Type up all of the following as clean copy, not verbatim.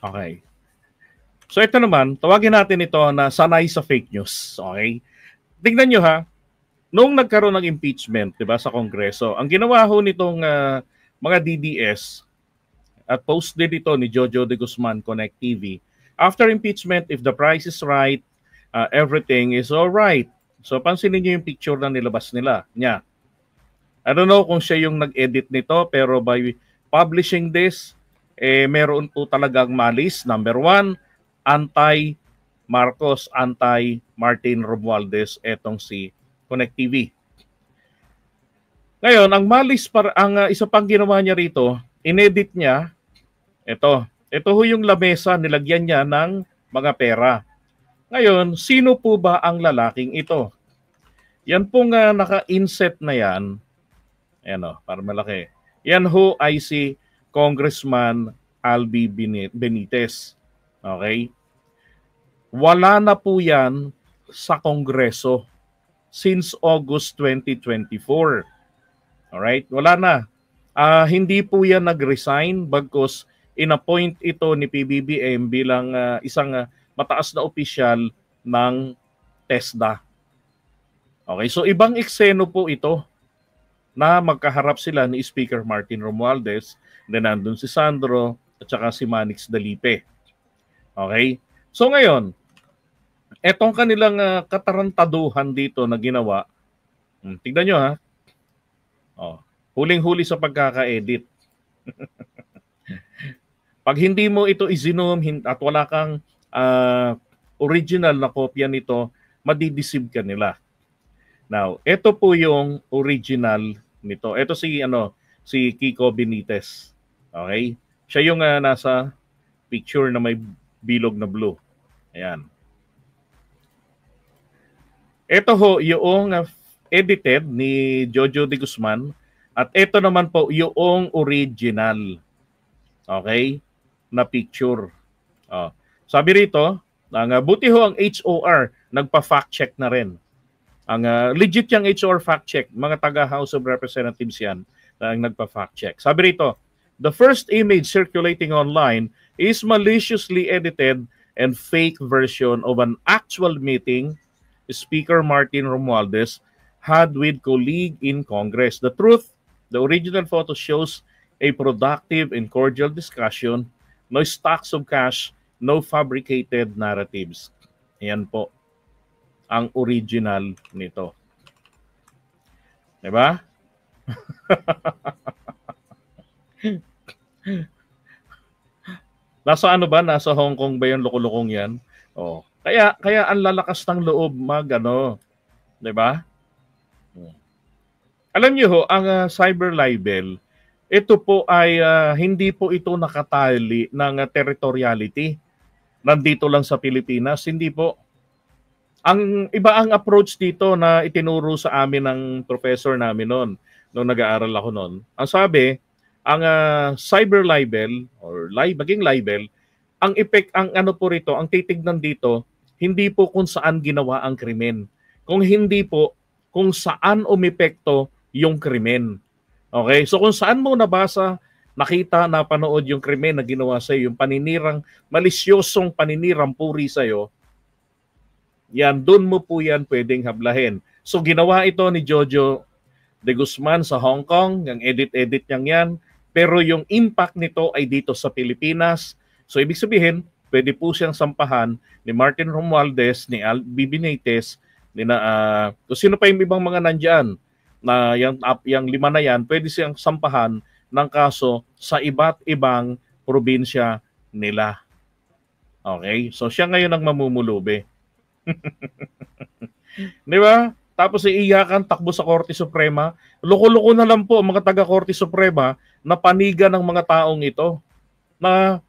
Okay. So ito naman, tawagin natin ito na sanay sa fake news. Okay? Tingnan nyo ha, noong nagkaroon ng impeachment, 'di ba, sa Kongreso, ang ginawa ho nitong mga DDS at post din ito ni Jojo de Guzman Connect TV. After impeachment, if the price is right, everything is all right. So pansinin niyo yung picture na nilabas nila niya. I don't know kung siya yung nag-edit nito, pero by publishing this, meron po talagang malis. Number one, anti-Marcos, anti-Martin Romualdez, etong si Connect TV. Ngayon, ang malis, ang isa pang ginawa niya rito, inedit niya, ito ho yung lamesa, nilagyan niya ng mga pera. Ngayon, sino po ba ang lalaking ito? Yan pong naka-inset na yan, ayan o, para malaki. Yan ho ay si Congressman Albi Benitez. Okay? Wala na po yan sa Kongreso since August 2024. Alright? Wala na. Hindi po yan nag-resign bagkus in-appoint ito ni PBBM bilang isang mataas na opisyal ng TESDA. Okay, so ibang ekseno po ito na magkaharap sila ni Speaker Martin Romualdez, then nandun si Sandro at saka si Manix Dalipe. Okay? So ngayon, etong kanilang katarantaduhan dito na ginawa, tignan nyo ha, huling-huli sa pagkaka-edit. Pag hindi mo ito i-zoom at wala kang original na kopya nito, madideceive ka nila. Now, ito po yung original nito. Ito si Kiko Benitez. Okay? Siya yung nasa picture na may bilog na blue. Ayan. Ito ho yung edited ni Jojo de Guzman at ito naman po yung original. Okay? Na picture. Sabi rito, buti ho ang HOR nagpa-fact check na rin. Ang legit yung HOR fact check, mga taga House of Representatives yan na nagpa-fact check. Sabi rito, the first image circulating online is maliciously edited and fake version of an actual meeting Speaker Martin Romualdez had with colleague in Congress. The truth, the original photo shows a productive and cordial discussion, no stacks of cash, no fabricated narratives. Ayan po ang original nito. Diba? Nasa ano ba? Nasa Hong Kong ba yung loko-lokong yan? Oh. Kaya ang lalakas ng loob diba? Alam niyo ho, ang cyber libel, ito po ay hindi po ito nakatali ng territoriality. Nandito lang sa Pilipinas, hindi po. Ang iba ang approach dito na itinuro sa amin ng professor namin noon nag-aaral ako noon. Ang sabi, ang cyber libel or maging libel, ang po rito, ang titignan dito, hindi po kung saan ginawa ang krimen. Kung hindi po, kung saan umepekto yung krimen. Okay? So kung saan mo nabasa, nakita, napanood yung krimen na ginawa sa iyo, yung malisyosong paninirang puri sa iyo, yan, doon mo po yan pwedeng hablahin. So ginawa ito ni Jojo de Guzman sa Hong Kong, yung edit-edit niyang yan, pero yung impact nito ay dito sa Pilipinas. So ibig sabihin, pwede po siyang sampahan ni Martin Romualdez, ni Albi Benitez, kung sino pa yung ibang mga nandyan, na yung lima na yan, pwede siyang sampahan ng kaso sa iba't ibang probinsya nila. Okay? So siya ngayon ang mamumulubi. Di ba? Tapos iiyakan, takbo sa Korte Suprema. Loko-loko na lang po mga taga-Korte Suprema na panigan ng mga taong ito. Na,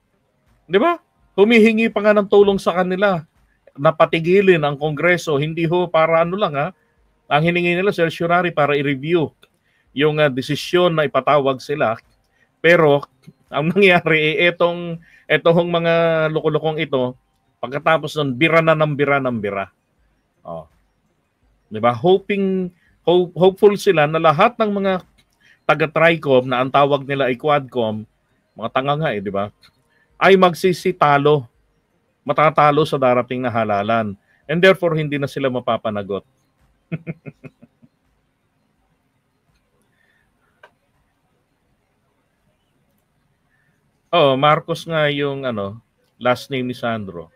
di ba? Humihingi pa nga ng tulong sa kanila na patigilin ang Kongreso. Hindi ho para ano lang ha. Ang hiningi nila certiorari para i-review yung desisyon na ipatawag sila. Pero ang nangyari etong mga loko-lokong ito, pagkatapos nun, bira ng bira. Oh. Diba? Hopeful sila na lahat ng mga taga-Tricom na ang tawag nila ay Quadcom, mga tanga nga di ba? ay matatalo sa darating na halalan. And therefore, hindi na sila mapapanagot. Oh, Marcos nga yung last name ni Sandro.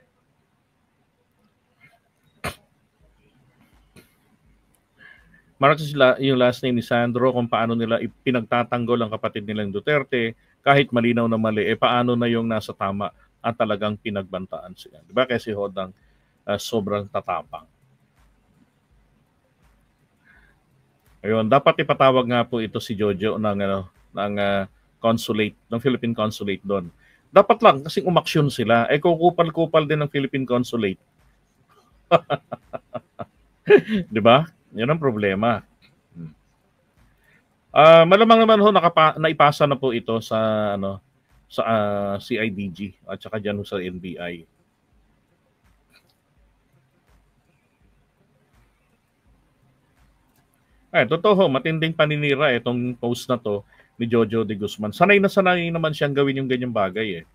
Marcos yung last name ni Sandro, kung paano nila pinagtatanggol ang kapatid nilang Duterte, kahit malinaw na mali, paano na yung nasa tama at talagang pinagbantaan sila. Diba? Kasi Hodang sobrang tatapang. Ayun, dapat ipatawag nga po ito si Jojo ng consulate, ng Philippine Consulate doon. Dapat lang kasi umaksyon sila. Kukupal-kupal din ng Philippine Consulate. 'Di ba? 'Yan ang problema. Malamang naman naipasa na po ito sa CIDG at saka diyan sa NBI. Totoo, matinding paninira itong post na to ni Jojo de Guzman. Sanay na sanay naman siyang gawin yung ganyang bagay eh.